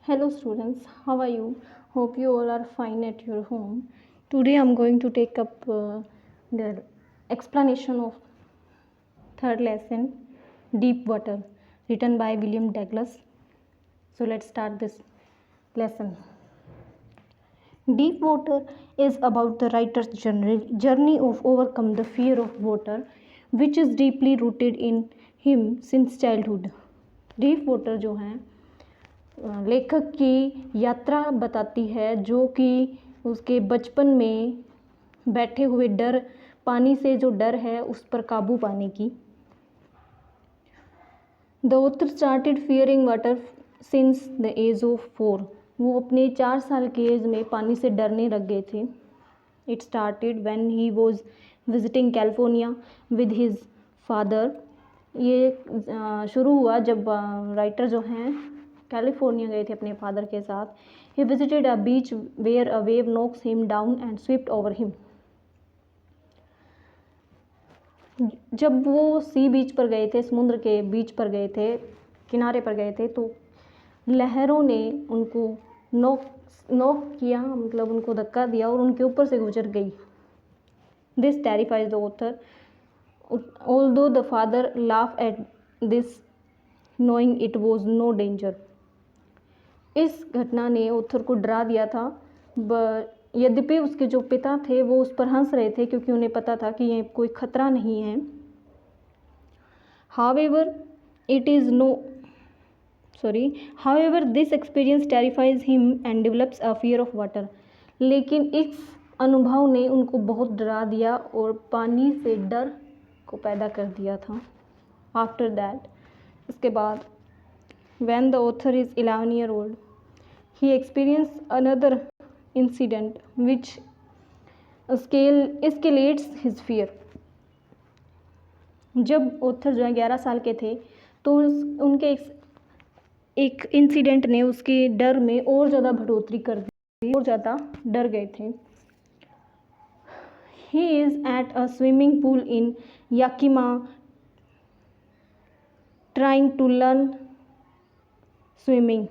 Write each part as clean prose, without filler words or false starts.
Hello students, how are you? Hope you all are fine at your home. Today I'm going to take up the explanation of third lesson, Deep Water, written by William Douglas. So let's start this lesson. Deep water is about the writer's journey of overcome the fear of water, which is deeply rooted in him since childhood. Deep water जो है लेखक की यात्रा बताती है जो कि उसके बचपन में बैठे हुए डर, पानी से जो डर है उस पर काबू पाने की। The author started fearing water since the age of 4। वो अपने 4 साल की एज में पानी से डरने लग गए थे। It started when he was visiting California with his father. ये शुरू हुआ जब राइटर जो हैं कैलिफोर्निया गए थे अपने फादर के साथ। He visited a beach where a wave knocks him down and swept over him. जब वो सी बीच पर गए थे, समुद्र के बीच पर गए थे, किनारे पर गए थे, तो लहरों ने उनको नॉक किया, मतलब उनको धक्का दिया और उनके ऊपर से गुजर गई। This terrifies the author although the father laugh at this knowing it was no danger. इस घटना ने ऑथर को डरा दिया था, यद्यपि उसके जो पिता थे वो उस पर हंस रहे थे क्योंकि उन्हें पता था कि ये कोई खतरा नहीं है। However, this experience terrifies him and develops a fear of water. लेकिन इस अनुभव ने उनको बहुत डरा दिया और पानी से डर को पैदा कर दिया था। After that, इसके बाद, when the author is 11 year old, he experienced another incident which escalates his fear. जब ऑथर जो है 11 साल के थे तो उनके एक इंसिडेंट ने उसके डर में और ज़्यादा बढ़ोतरी कर दी, और ज़्यादा डर गए थे। He is at a swimming pool in Yakima trying to learn swimming.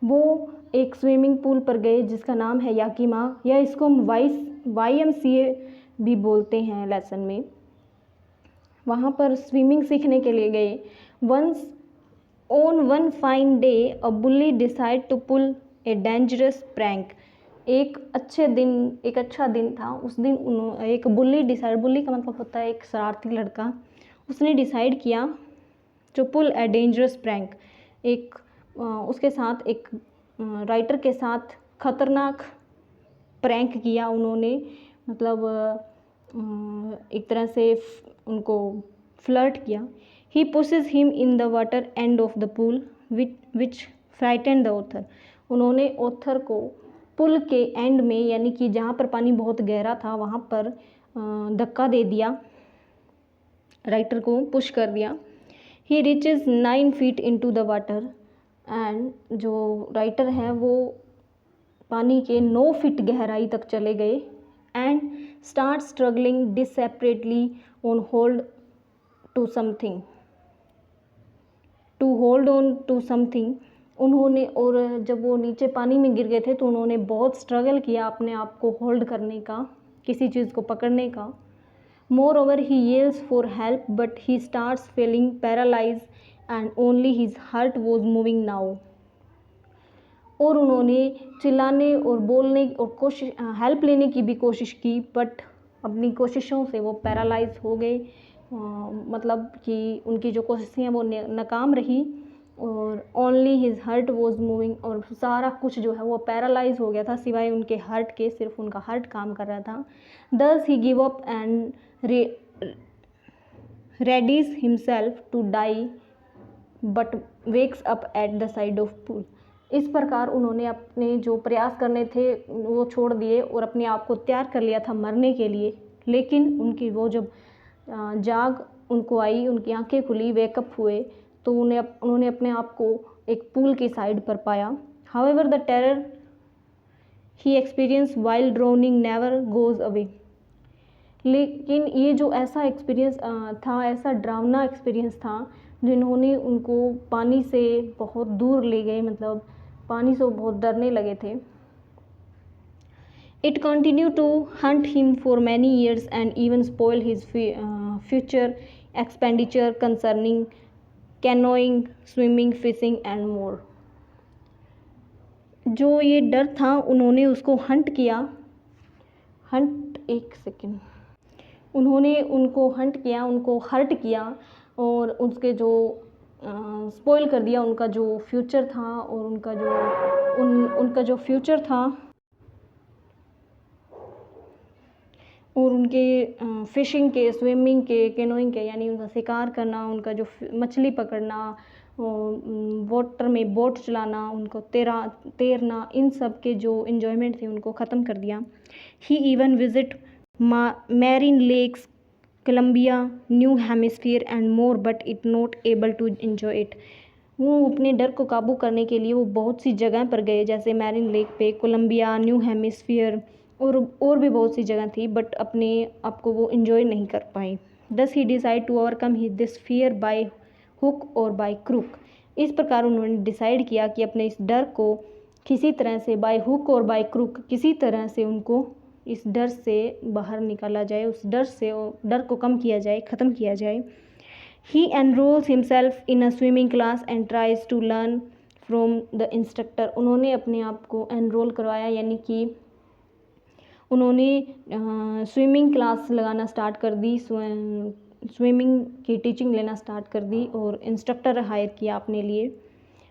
वो एक स्विमिंग पूल पर गए जिसका नाम है याकिमा, या इसको हम YMCA भी बोलते हैं लेसन में। वहाँ पर स्विमिंग सीखने के लिए गए। On one fine day, a bully decided to pull a dangerous prank. एक अच्छा दिन था। उस दिन एक बुली का मतलब होता है एक शरारती लड़का। उसने डिसाइड किया to pull a dangerous prank, उसके साथ एक राइटर के साथ खतरनाक प्रैंक किया उन्होंने, मतलब एक तरह से उनको फ्लर्ट किया। He pushes him in the water end of the pool which frightened the author. उन्होंने ऑथर को पुल के एंड में, यानी कि जहाँ पर पानी बहुत गहरा था वहाँ पर धक्का दे दिया, राइटर को पुश कर दिया। He reaches 9 feet into the water and जो राइटर हैं वो पानी के 9 फीट गहराई तक चले गए। and start struggling desperately on hold on to something. उन्होंने, और जब वो नीचे पानी में गिर गए थे तो उन्होंने बहुत स्ट्रगल किया अपने आप को होल्ड करने का, किसी चीज़ को पकड़ने का। Moreover, he yells for help but he starts feeling paralyzed and only his heart was moving now. और उन्होंने चिल्लाने और बोलने और हेल्प लेने की भी कोशिश की, बट अपनी कोशिशों से वो पैरालाइज हो गए, मतलब कि उनकी जो कोशिशें हैं वो नाकाम रही, और only his heart was moving, और सारा कुछ जो है वो पैरालाइज हो गया था सिवाय उनके हार्ट के, सिर्फ उनका हार्ट काम कर रहा था। Thus he give up and readies himself to die but wakes up at the side of pool. इस प्रकार उन्होंने अपने जो प्रयास करने थे वो छोड़ दिए और अपने आप को तैयार कर लिया था मरने के लिए। लेकिन उनकी वो जब जाग उनको आई, उनकी आंखें खुली, वेकअप हुए, तो उन्होंने अपने आप को एक पूल की साइड पर पाया। However the terror he experience while droning never goes away. लेकिन ये जो ऐसा एक्सपीरियंस था, ऐसा डरावना एक्सपीरियंस था जिन्होंने उनको पानी से बहुत दूर ले गए, मतलब पानी से वो बहुत डरने लगे थे। It continued to hunt him for many years and even spoil his future expenditure concerning canoeing, swimming, fishing and more. जो ये डर था उन्होंने उसको उन्होंने उनको हंट किया, उनको हर्ट किया और उसके जो स्पॉइल कर दिया उनका जो फ्यूचर था और उनका जो फ्यूचर था और उनके फ़िशिंग के, स्विमिंग के, कैनोइंग के, यानी उनका शिकार करना, उनका जो मछली पकड़ना, वाटर में बोट चलाना, उनको तैरना, इन सब के जो इन्जॉयमेंट थे उनको ख़त्म कर दिया। He even visit marine lakes, Columbia, new hemisphere and more but it not able to enjoy it. वो अपने डर को काबू करने के लिए वो बहुत सी जगह पर गए, जैसे मैरीन लेक पे, कोलंबिया, न्यू हेमिस्फीयर और भी बहुत सी जगह थी, बट अपने आप को वो इन्जॉय नहीं कर पाए। Thus he decide to overcome this fear by hook और बाय क्रूक। इस प्रकार उन्होंने डिसाइड किया कि अपने इस डर को किसी तरह से बाय हुक और बाय क्रूक किसी तरह से उनको इस डर से बाहर निकाला जाए, उस डर को कम किया जाए, ख़त्म किया जाए। He enrolls himself in a swimming class and tries to learn from the instructor. उन्होंने अपने आप को एनरोल करवाया, यानी कि उन्होंने स्विमिंग क्लास लगाना स्टार्ट कर दी, स्विमिंग की टीचिंग लेना स्टार्ट कर दी और इंस्ट्रक्टर हायर किया अपने लिए।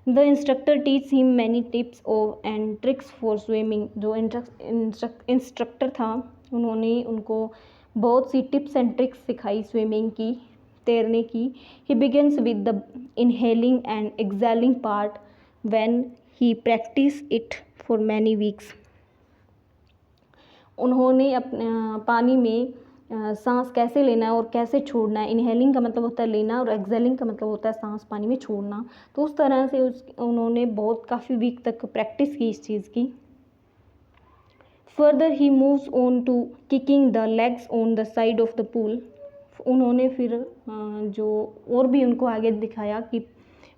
The instructor teach him many tips and tricks for swimming. जो इंस्ट्रक्टर था उन्होंने उनको बहुत सी टिप्स एंड ट्रिक्स सिखाई स्विमिंग की, तैरने की। He begins with the inhaling and exhaling part when he practice it for many weeks. उन्होंने अपने पानी में सांस कैसे लेना है और कैसे छोड़ना है। इनहेलिंग का मतलब होता है लेना और एक्सहेलिंग का मतलब होता है सांस पानी में छोड़ना। तो उस तरह से उन्होंने काफ़ी वीक तक प्रैक्टिस की इस चीज़ की। Further he moves on to kicking the legs on the side of the pool. उन्होंने फिर जो और भी उनको आगे दिखाया कि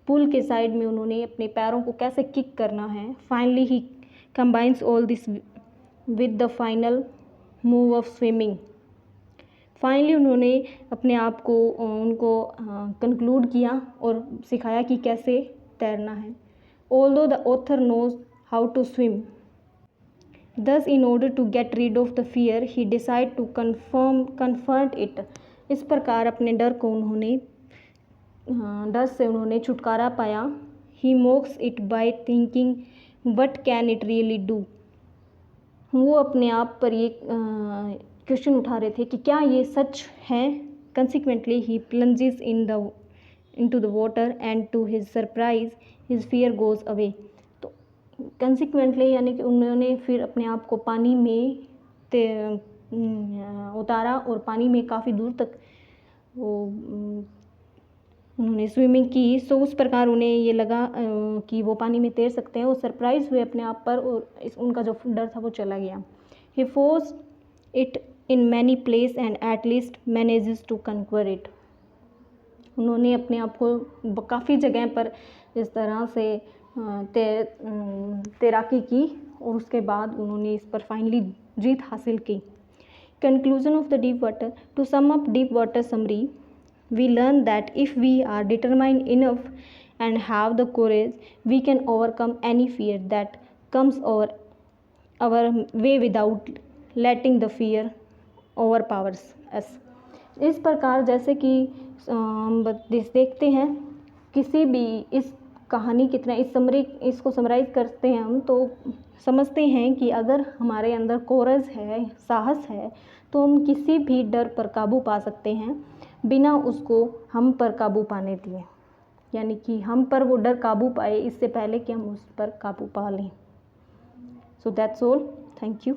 पूल के साइड में उन्होंने अपने पैरों को कैसे किक करना है। Finally he combines all this with the final move of swimming. Finally उन्होंने अपने आप को उनको कंक्लूड किया और सिखाया कि कैसे तैरना है। Although the author knows how to swim, thus in order to get rid of the fear he decide to confront it. इस प्रकार अपने डर से उन्होंने छुटकारा पाया। He mocks it by thinking what can it really do. वो अपने आप पर ये क्वेश्चन उठा रहे थे कि क्या ये सच है। Consequently he plunges into the water and to his surprise his fear goes away. तो कंसिक्वेंटली यानी कि उन्होंने फिर अपने आप को पानी में उतारा और पानी में काफ़ी दूर तक उन्होंने स्विमिंग की। सो उस प्रकार उन्हें ये लगा कि वो पानी में तैर सकते हैं और सरप्राइज हुए अपने आप पर और उनका जो डर था वो चला गया। He force it in many place and at least manages to conquer it. उन्होंने अपने आप को काफ़ी जगह पर इस तरह से तैराकी की और उसके बाद उन्होंने इस पर फाइनली जीत हासिल की। Conclusion of the deep water. To sum up deep water summary, we learn that if we are determined enough and have the courage, we can overcome any fear that comes our way without letting the fear overpowers us। इस प्रकार जैसे कि देखते हैं किसी भी इस कहानी की तरह इसको समराइज़ करते हैं हम, तो समझते हैं कि अगर हमारे अंदर कोरज है, साहस है, तो हम किसी भी डर पर काबू पा सकते हैं बिना उसको हम पर काबू पाने दिए, यानी कि हम पर वो डर काबू पाए इससे पहले कि हम उस पर काबू पा लें। So that's all, thank you.